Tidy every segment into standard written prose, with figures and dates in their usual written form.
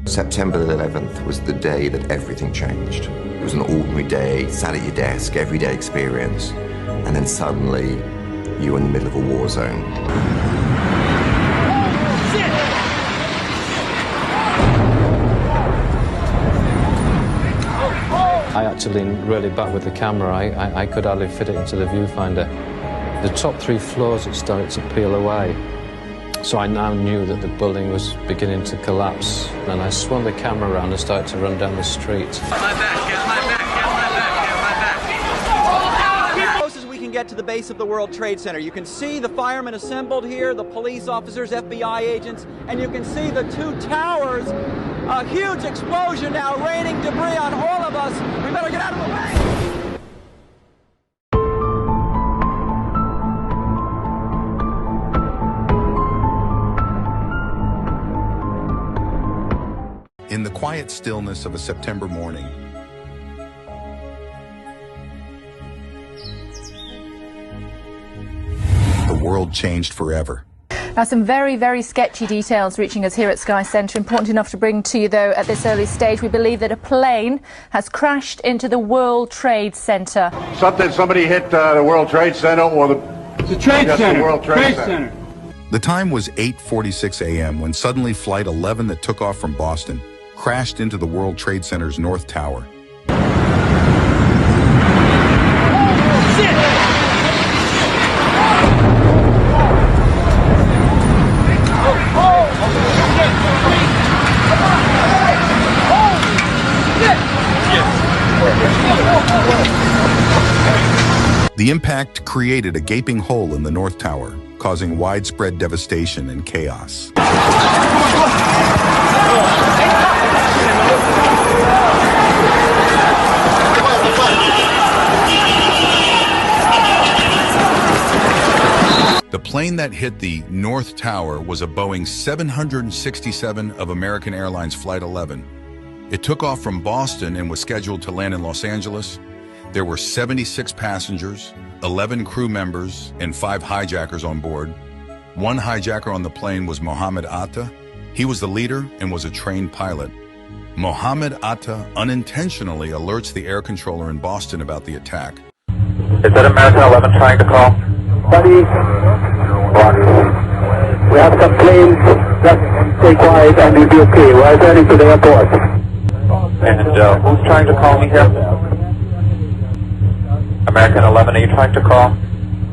September the 11th was the day that everything changed. It was an ordinary day, sat at your desk, everyday experience, and then suddenly you were in the middle of a war zone. I had to lean really back with the camera. I could hardly fit it into the viewfinder. The top 3 floors had started to peel away. So I now knew that the building was beginning to collapse. And I swung the camera around and started to run down the street. Get my back, get my back, get my back, get my back. Close as we can get to the base of the World Trade Center. You can see the firemen assembled here, the police officers, FBI agents, and you can see the 2 towers. A huge explosion now raining debris on all of us. We better get out of the way. In the quiet stillness of a September morning, the world changed forever. Now, some very, very sketchy details reaching us here at Sky Centre. Important enough to bring to you, though, at this early stage. We believe that a plane has crashed into the World Trade Center. Somebody hit the World Trade Center or the Trade Center. The World Trade Center. The time was 8:46 a.m. when suddenly Flight 11 that took off from Boston crashed into the World Trade Center's North Tower. The impact created a gaping hole in the North Tower, causing widespread devastation and chaos. The plane that hit the North Tower was a Boeing 767 of American Airlines Flight 11. It took off from Boston and was scheduled to land in Los Angeles. There were 76 passengers, 11 crew members, and 5 hijackers on board. One hijacker on the plane was Mohammed Atta. He was the leader and was a trained pilot. Mohammed Atta unintentionally alerts the air controller in Boston about the attack. Is that American 11 trying to call? Buddy, we have some planes. Just stay quiet and you'll be okay. We're heading to the airport. And who's trying to call me here? American 11, are you trying to call?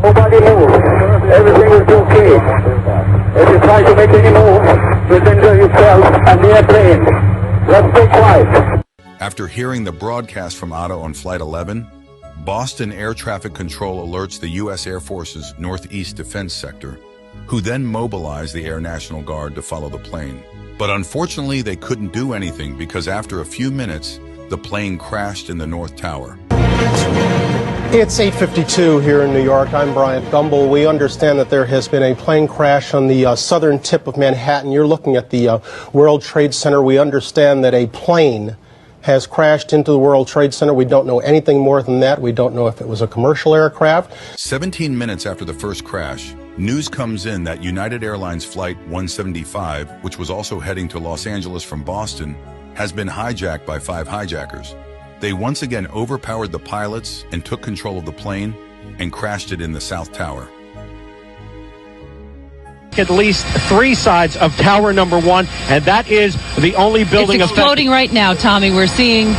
Nobody move. Everything will be okay. If you try to make any move, you'll injure yourself and the airplane. Let's stay quiet. After hearing the broadcast from Atta on Flight 11, Boston Air Traffic Control alerts the U.S. Air Force's Northeast Defense Sector, who then mobilized the Air National Guard to follow the plane. But unfortunately, they couldn't do anything because after a few minutes, the plane crashed in the North Tower. It's 8:52 here in New York. I'm Bryant Gumbel. We understand that there has been a plane crash on the southern tip of Manhattan. You're looking at the World Trade Center. We understand that a plane has crashed into the World Trade Center. We don't know anything more than that. We don't know if it was a commercial aircraft. 17 minutes after the first crash, news comes in that United Airlines Flight 175, which was also heading to Los Angeles from Boston, has been hijacked by 5 hijackers. They once again overpowered the pilots and took control of the plane and crashed it in the South Tower. At least 3 sides of tower number 1, and that is the only building. It's exploding right now, Tommy. We're seeing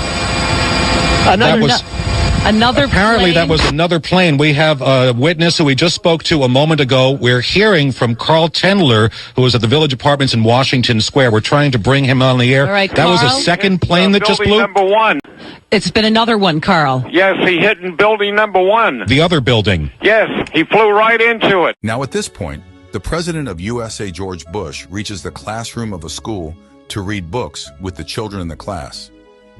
another apparently plane. That was another plane. We have a witness who we just spoke to a moment ago. We're hearing from Carl Tendler, who was at the Village Apartments in Washington Square. We're trying to bring him on the air. All right, that Carl? was a second plane that just blew? Number 1. It's been another one, Carl. Yes, he hit in building number 1. The other building. Yes, he flew right into it. Now at this point, the president of USA, George Bush, reaches the classroom of a school to read books with the children in the class.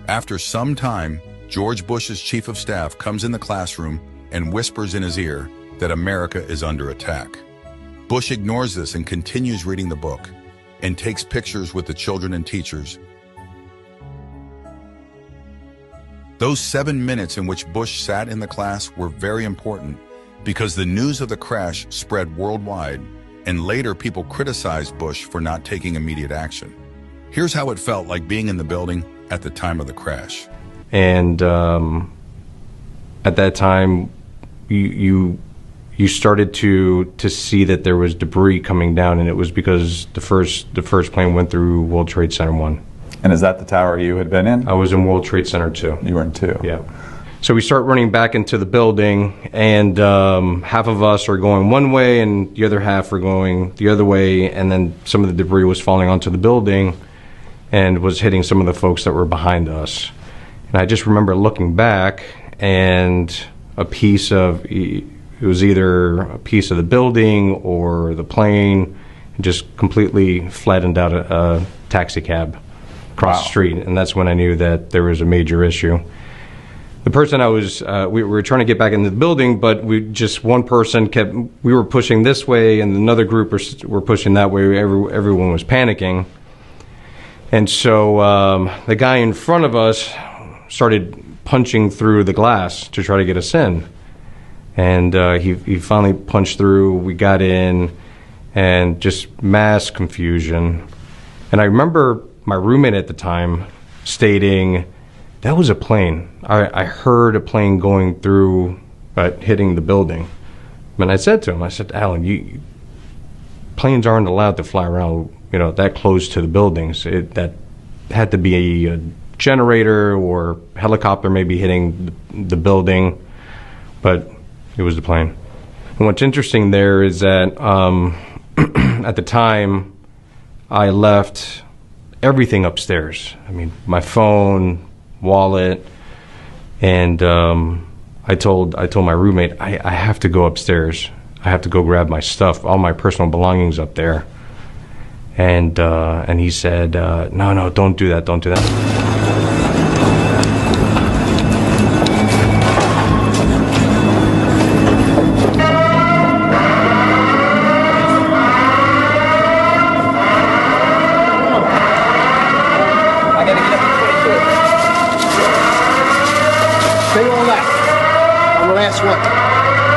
After some time, George Bush's chief of staff comes in the classroom and whispers in his ear that America is under attack. Bush ignores this and continues reading the book and takes pictures with the children and teachers. Those 7 minutes in which Bush sat in the class were very important because the news of the crash spread worldwide, and later people criticized Bush for not taking immediate action. Here's how it felt like being in the building at the time of the crash. And at that time, you started to see that there was debris coming down, and it was because the first plane went through World Trade Center 1. And is that the tower you had been in? I was in World Trade Center 2. You were in 2? Yeah. So we start running back into the building, and half of us are going one way, and the other half are going the other way, and then some of the debris was falling onto the building and was hitting some of the folks that were behind us. And I just remember looking back, and a piece of, it was either a piece of the building or the plane, just completely flattened out a taxi cab across the street. And that's when I knew that there was a major issue. The person I was, we were trying to get back into the building, but one person we were pushing this way, and another group were pushing that way. Everyone was panicking. And so the guy in front of us started punching through the glass to try to get us in. And he finally punched through. We got in, and just mass confusion. And I remember my roommate at the time stating, "That was a plane. I heard a plane going through, hitting the building." And I said to him, I said, "Alan, planes aren't allowed to fly around, that close to the buildings. That had to be a generator or helicopter maybe hitting the building, but it was the plane." And what's interesting there is that at the time, I left everything upstairs. I mean, my phone, wallet, and I told my roommate, I have to go upstairs. I have to go grab my stuff, all my personal belongings up there. And he said, no, don't do that, don't do that.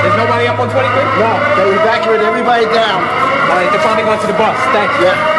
There's nobody up on 23? No, they evacuated everybody down. All right, they're probably going to the bus. Thank you. Yeah.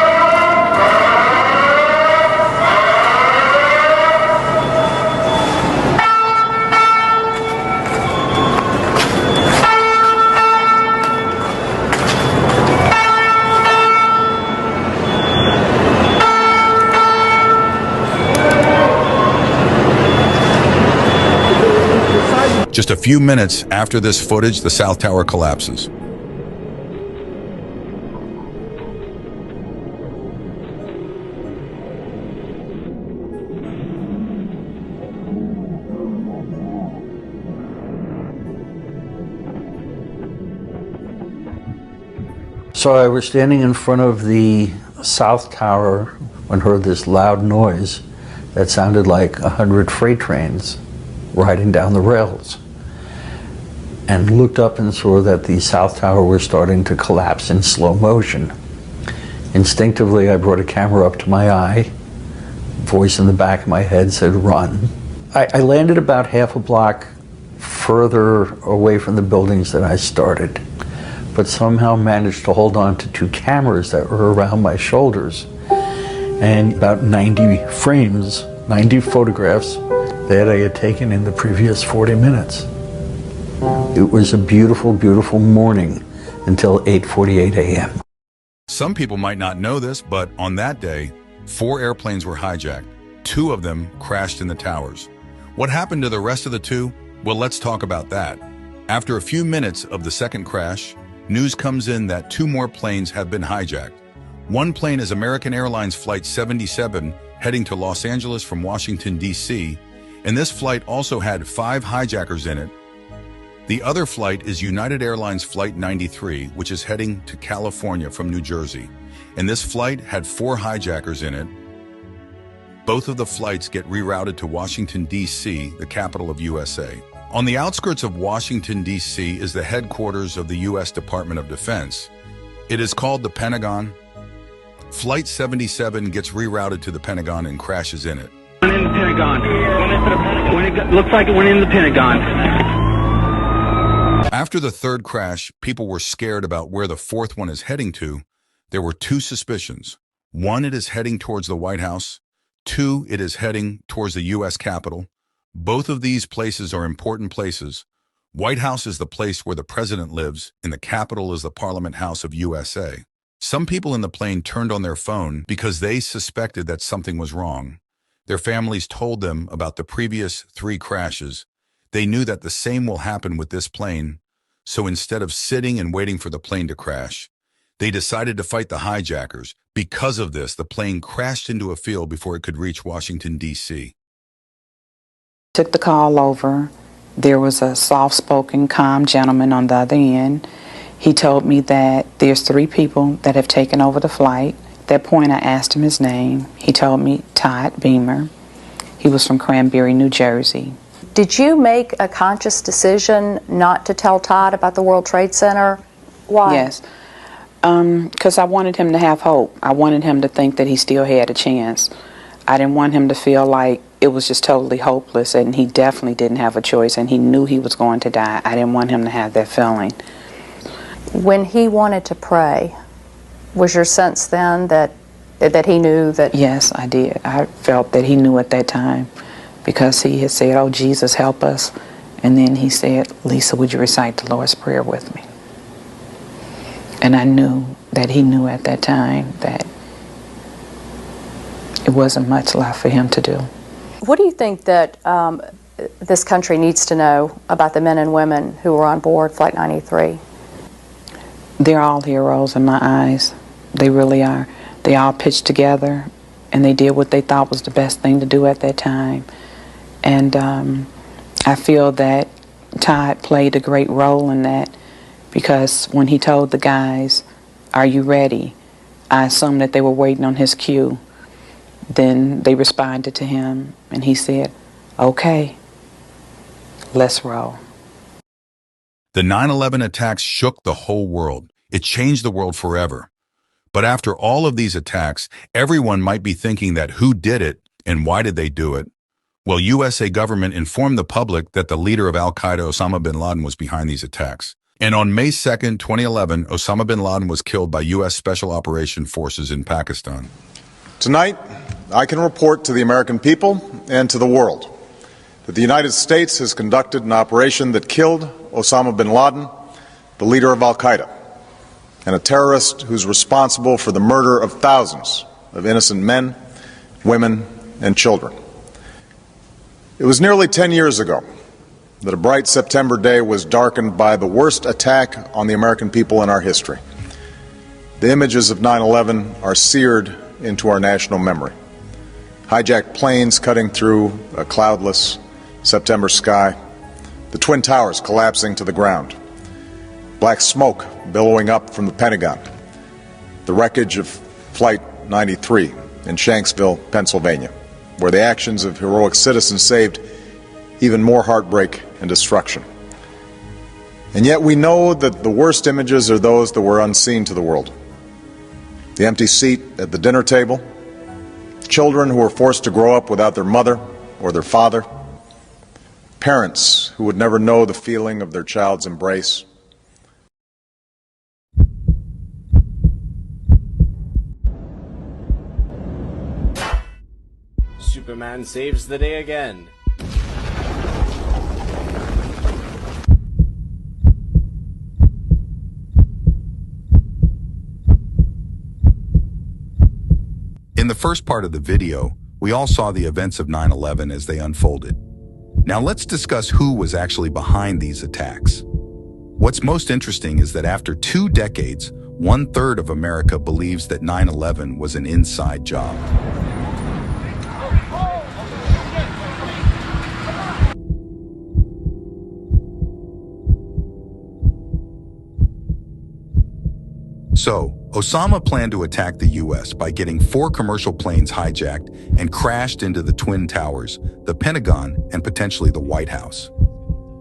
Just a few minutes after this footage, the South Tower collapses. So I was standing in front of the South Tower when I heard this loud noise that sounded like 100 freight trains riding down the rails, and looked up and saw that the South Tower was starting to collapse in slow motion. Instinctively, I brought a camera up to my eye. Voice in the back of my head said, "Run." I landed about half a block further away from the buildings than I started, but somehow managed to hold on to 2 cameras that were around my shoulders, and about 90 frames, 90 photographs that I had taken in the previous 40 minutes. It was a beautiful, beautiful morning until 8:48 a.m. Some people might not know this, but on that day, 4 airplanes were hijacked. 2 of them crashed in the towers. What happened to the rest of the 2? Well, let's talk about that. After a few minutes of the second crash, news comes in that 2 more planes have been hijacked. One plane is American Airlines Flight 77 heading to Los Angeles from Washington, D.C., and this flight also had 5 hijackers in it. The other flight is United Airlines Flight 93, which is heading to California from New Jersey, and this flight had 4 hijackers in it. Both of the flights get rerouted to Washington, D.C., the capital of USA. On the outskirts of Washington, D.C. is the headquarters of the U.S. Department of Defense. It is called the Pentagon. Flight 77 gets rerouted to the Pentagon and crashes in it. Went in the Pentagon. Looks like it went in the Pentagon. After the third crash, people were scared about where the fourth one is heading to. There were 2 suspicions. One, it is heading towards the White House. Two, it is heading towards the U.S. Capitol. Both of these places are important places. White House is the place where the president lives, and the Capitol is the Parliament House of USA. Some people in the plane turned on their phone because they suspected that something was wrong. Their families told them about the previous 3 crashes. They knew that the same will happen with this plane, so instead of sitting and waiting for the plane to crash, they decided to fight the hijackers. Because of this, the plane crashed into a field before it could reach Washington, D.C. Took the call over. There was a soft-spoken, calm gentleman on the other end. He told me that there's 3 people that have taken over the flight. At that point, I asked him his name. He told me Todd Beamer. He was from Cranberry, New Jersey. Did you make a conscious decision not to tell Todd about the World Trade Center? Why? Yes, because I wanted him to have hope. I wanted him to think that he still had a chance. I didn't want him to feel like it was just totally hopeless, and he definitely didn't have a choice, and he knew he was going to die. I didn't want him to have that feeling. When he wanted to pray, was your sense then that he knew that? Yes, I did. I felt that he knew at that time, because he had said, "Oh, Jesus, help us." And then he said, "Lisa, would you recite the Lord's Prayer with me?" And I knew that he knew at that time that it wasn't much left for him to do. What do you think that this country needs to know about the men and women who were on board Flight 93? They're all heroes in my eyes. They really are. They all pitched together, and they did what they thought was the best thing to do at that time. And I feel that Todd played a great role in that, because when he told the guys, "Are you ready?" I assumed that they were waiting on his cue. Then they responded to him, and he said, "Okay, let's roll." The 9/11 attacks shook the whole world. It changed the world forever. But after all of these attacks, everyone might be thinking that who did it and why did they do it? Well, USA government informed the public that the leader of Al-Qaeda, Osama bin Laden, was behind these attacks. And on May 2nd, 2011, Osama bin Laden was killed by U.S. Special Operation Forces in Pakistan. Tonight, I can report to the American people and to the world that the United States has conducted an operation that killed Osama bin Laden, the leader of Al-Qaeda, and a terrorist who's responsible for the murder of thousands of innocent men, women, and children. It was nearly 10 years ago that a bright September day was darkened by the worst attack on the American people in our history. The images of 9/11 are seared into our national memory. Hijacked planes cutting through a cloudless September sky, the Twin Towers collapsing to the ground, black smoke billowing up from the Pentagon, the wreckage of Flight 93 in Shanksville, Pennsylvania, where the actions of heroic citizens saved even more heartbreak and destruction. And yet we know that the worst images are those that were unseen to the world. The empty seat at the dinner table, children who were forced to grow up without their mother or their father, parents who would never know the feeling of their child's embrace. Superman saves the day again. In the first part of the video, we all saw the events of 9/11 as they unfolded. Now let's discuss who was actually behind these attacks. What's most interesting is that after 2 decades, 1/3 of America believes that 9/11 was an inside job. So, Osama planned to attack the U.S. by getting 4 commercial planes hijacked and crashed into the Twin Towers, the Pentagon, and potentially the White House.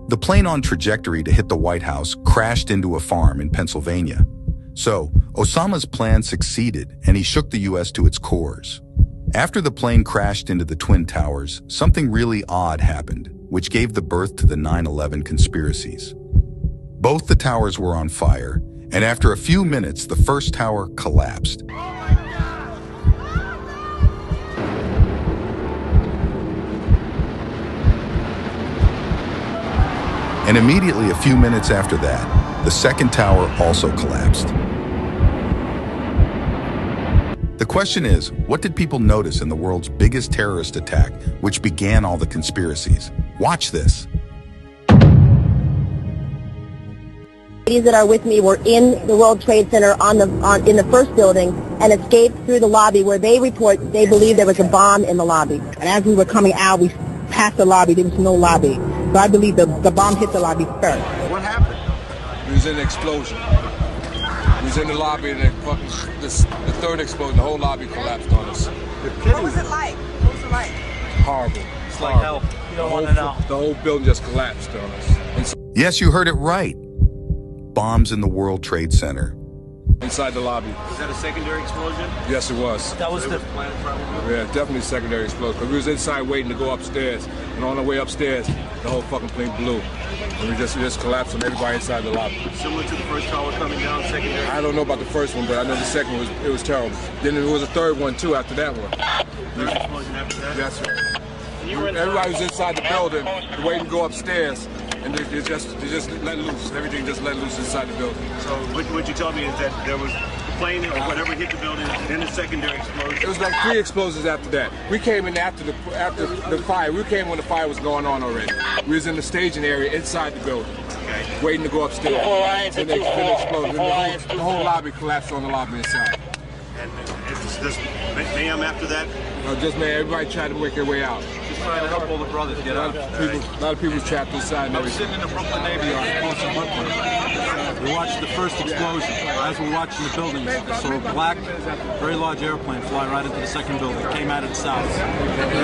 The plane on trajectory to hit the White House crashed into a farm in Pennsylvania. So, Osama's plan succeeded, and he shook the U.S. to its cores. After the plane crashed into the Twin Towers, something really odd happened, which gave the birth to the 9/11 conspiracies. Both the towers were on fire, and after a few minutes, the first tower collapsed. And immediately a few minutes after that, the second tower also collapsed. The question is, what did people notice in the world's biggest terrorist attack, which began all the conspiracies? Watch this. Ladies that are with me were in the World Trade Center in the first building and escaped through the lobby where they believe there was a bomb in the lobby. And as we were coming out, we passed the lobby. There was no lobby. So I believe the bomb hit the lobby first. What happened? It was an explosion. We was in the lobby and the third explosion, the whole lobby collapsed on us. What was it like? What was it like? Horrible. It's like hell. You don't want to know. The whole building just collapsed on us. Yes, you heard it right. Bombs in the World Trade Center. Inside the lobby. Was that a secondary explosion? Yes, it was. That was the plan, probably? Yeah, definitely secondary explosion. Because we was inside waiting to go upstairs. And on the way upstairs, the whole fucking plane blew. And we just collapsed on everybody inside the lobby. Similar to the first tower coming down, secondary? I don't know about the first one, but I know the second one, it was terrible. Then there was a third one, too, after that one. Third explosion after that? That's right. Everybody was inside the building, waiting to go upstairs. And they just let loose. Everything just let loose inside the building. So what you told me is that there was the plane or whatever hit the building, then a secondary explosion. It was like 3 explosions after that. We came in after the fire. We came when the fire was going on already. We was in the staging area inside the building, waiting to go upstairs. Then they exploded. The whole lobby collapsed on the lobby inside. And it's just mayhem after that? Just man, everybody tried to make their way out. Just trying to help all the brothers get out. A lot of people trapped inside. I was sitting in the Brooklyn Navy Yard, close to Brooklyn. We watched the first explosion. As we were watching the buildings, I saw a black, very large airplane fly right into the second building. It came out of the south.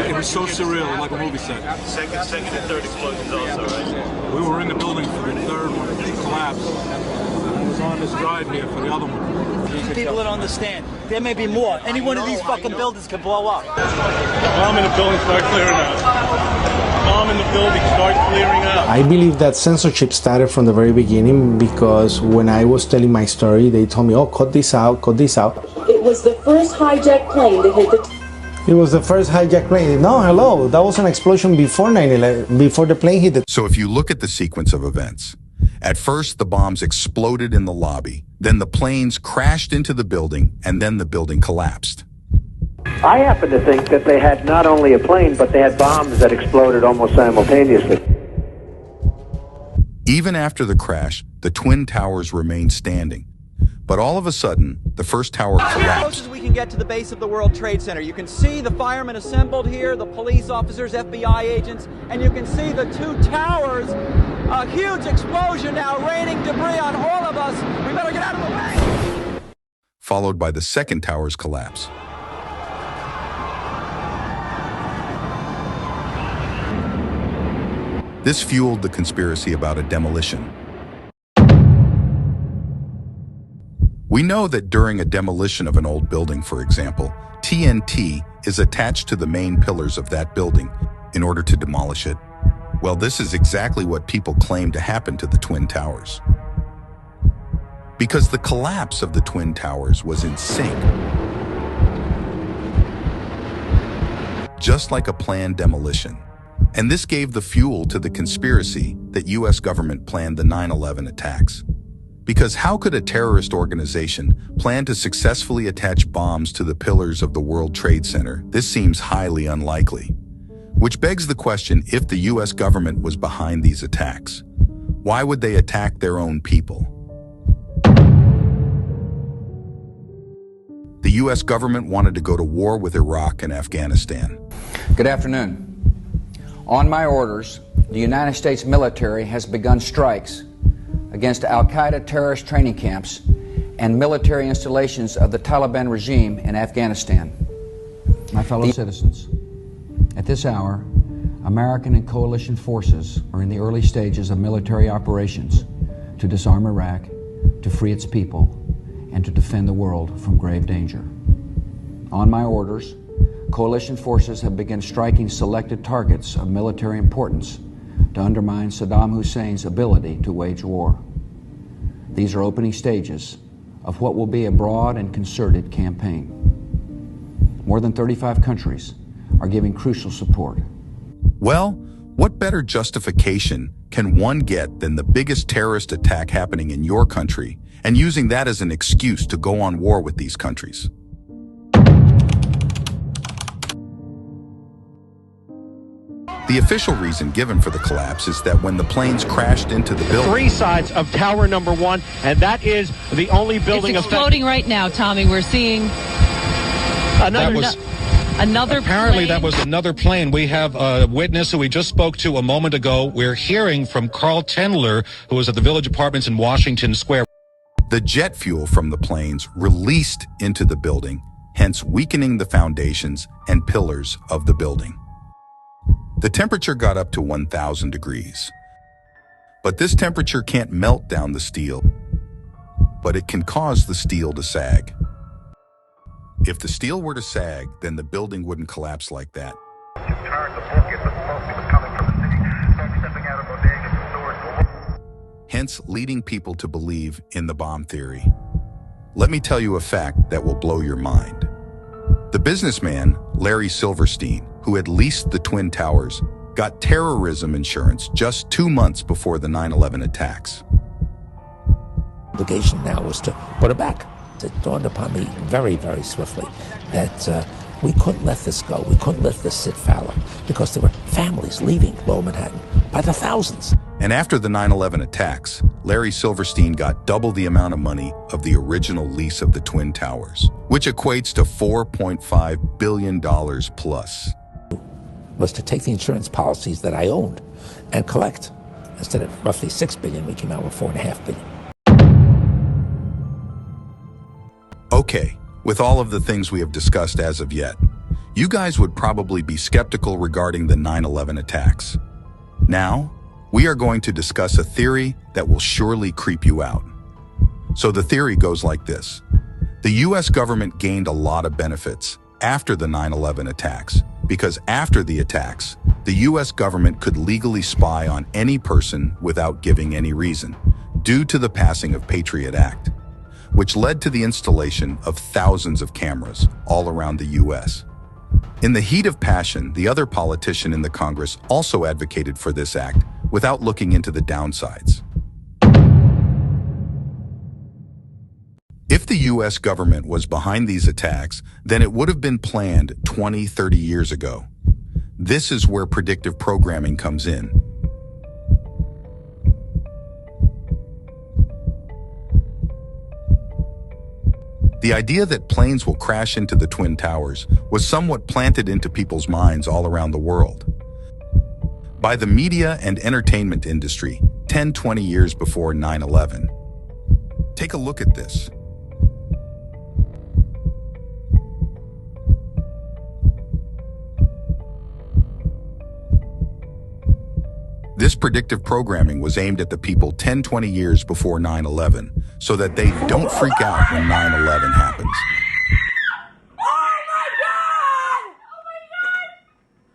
It was so surreal, like a movie set. Second and third explosions also, right? We were in the building for the third one. It collapsed. I was on this drive here for the other one. People don't understand. There may be more. Any one of these fucking buildings can blow up. Bomb in the building, start clearing out. Bomb in the building, start clearing out. I believe that censorship started from the very beginning because when I was telling my story, they told me, oh, cut this out, cut this out. It was the first hijacked plane that hit the... It was the first hijacked plane. No, hello, that was an explosion before 9/11, before the plane hit the... So if you look at the sequence of events, at first the bombs exploded in the lobby, then the planes crashed into the building, and then the building collapsed. I happen to think that they had not only a plane, but they had bombs that exploded almost simultaneously. Even after the crash, the Twin Towers remained standing. But all of a sudden, the first tower collapsed. As close as we can get to the base of the World Trade Center, you can see the firemen assembled here, the police officers, FBI agents, and you can see the 2 towers. A huge explosion now raining debris on all of us. We better get out of the way. Followed by the second tower's collapse. This fueled the conspiracy about a demolition. We know that during a demolition of an old building, for example, TNT is attached to the main pillars of that building in order to demolish it. Well, this is exactly what people claim to happen to the Twin Towers. Because the collapse of the Twin Towers was in sync. Just like a planned demolition. And this gave the fuel to the conspiracy that U.S. government planned the 9/11 attacks. Because how could a terrorist organization plan to successfully attach bombs to the pillars of the World Trade Center? This seems highly unlikely. Which begs the question, if the U.S. government was behind these attacks, why would they attack their own people? The U.S. government wanted to go to war with Iraq and Afghanistan. Good afternoon. On my orders, the United States military has begun strikes against al-Qaeda terrorist training camps and military installations of the Taliban regime in Afghanistan. My fellow citizens, at this hour, American and coalition forces are in the early stages of military operations to disarm Iraq, to free its people, and to defend the world from grave danger. On my orders, coalition forces have begun striking selected targets of military importance to undermine Saddam Hussein's ability to wage war. These are opening stages of what will be a broad and concerted campaign. More than 35 countries are giving crucial support. Well, what better justification can one get than the biggest terrorist attack happening in your country and using that as an excuse to go on war with these countries? The official reason given for the collapse is that when the planes crashed into the building... 3 sides of tower number 1, and that is the only building... It's exploding right now, Tommy. We're seeing another apparently plane. That was another plane. We have a witness who we just spoke to a moment ago. We're hearing from Carl Tendler, who was at the Village Apartments in Washington Square. The jet fuel from the planes released into the building, hence weakening the foundations and pillars of the building. The temperature got up to 1,000 degrees. But this temperature can't melt down the steel, but it can cause the steel to sag. If the steel were to sag, then the building wouldn't collapse like that. Hence, leading people to believe in the bomb theory. Let me tell you a fact that will blow your mind. The businessman, Larry Silverstein, who had leased the Twin Towers, got terrorism insurance just 2 months before the 9/11 attacks. The obligation now was to put it back. It dawned upon me very, very swiftly that we couldn't let this go. We couldn't let this sit fallow because there were families leaving Lower Manhattan by the thousands. And after the 9/11 attacks, Larry Silverstein got double the amount of money of the original lease of the Twin Towers, which equates to $4.5 billion plus. Was to take the insurance policies that I owned and collect. Instead of roughly $6 billion, we came out with $4.5 billion. Okay, with all of the things we have discussed as of yet, you guys would probably be skeptical regarding the 9/11 attacks. Now, we are going to discuss a theory that will surely creep you out. So the theory goes like this. The US government gained a lot of benefits after the 9/11 attacks, because after the attacks, the US government could legally spy on any person without giving any reason, due to the passing of Patriot Act, which led to the installation of thousands of cameras all around the US. In the heat of passion, the other politician in the Congress also advocated for this act without looking into the downsides. If the US government was behind these attacks, then it would have been planned 20, 30 years ago. This is where predictive programming comes in. The idea that planes will crash into the Twin Towers was somewhat planted into people's minds all around the world by the media and entertainment industry 10, 20 years before 9/11. Take a look at this. This predictive programming was aimed at the people 10, 20 years before 9/11, so that they don't freak out when 9/11 happens.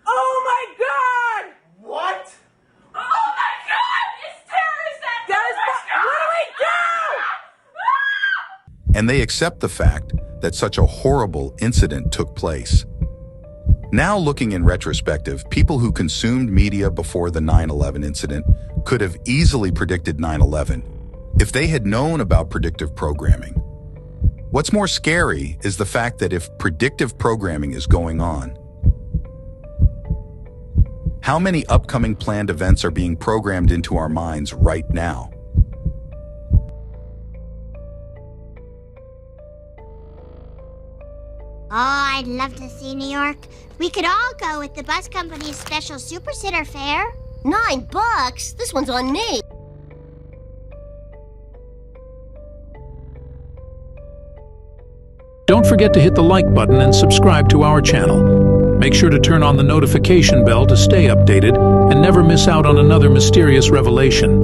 Oh my God! What? Oh my God! It's terrorist attack! What do we do? And they accept the fact that such a horrible incident took place. Now, looking in retrospective, people who consumed media before the 9/11 incident could have easily predicted 9/11 if they had known about predictive programming. What's more scary is the fact that if predictive programming is going on, how many upcoming planned events are being programmed into our minds right now? Oh, I'd love to see New York. We could all go with the bus company's special Super Sitter fare. $9? This one's on me. Don't forget to hit the like button and subscribe to our channel. Make sure to turn on the notification bell to stay updated and never miss out on another mysterious revelation.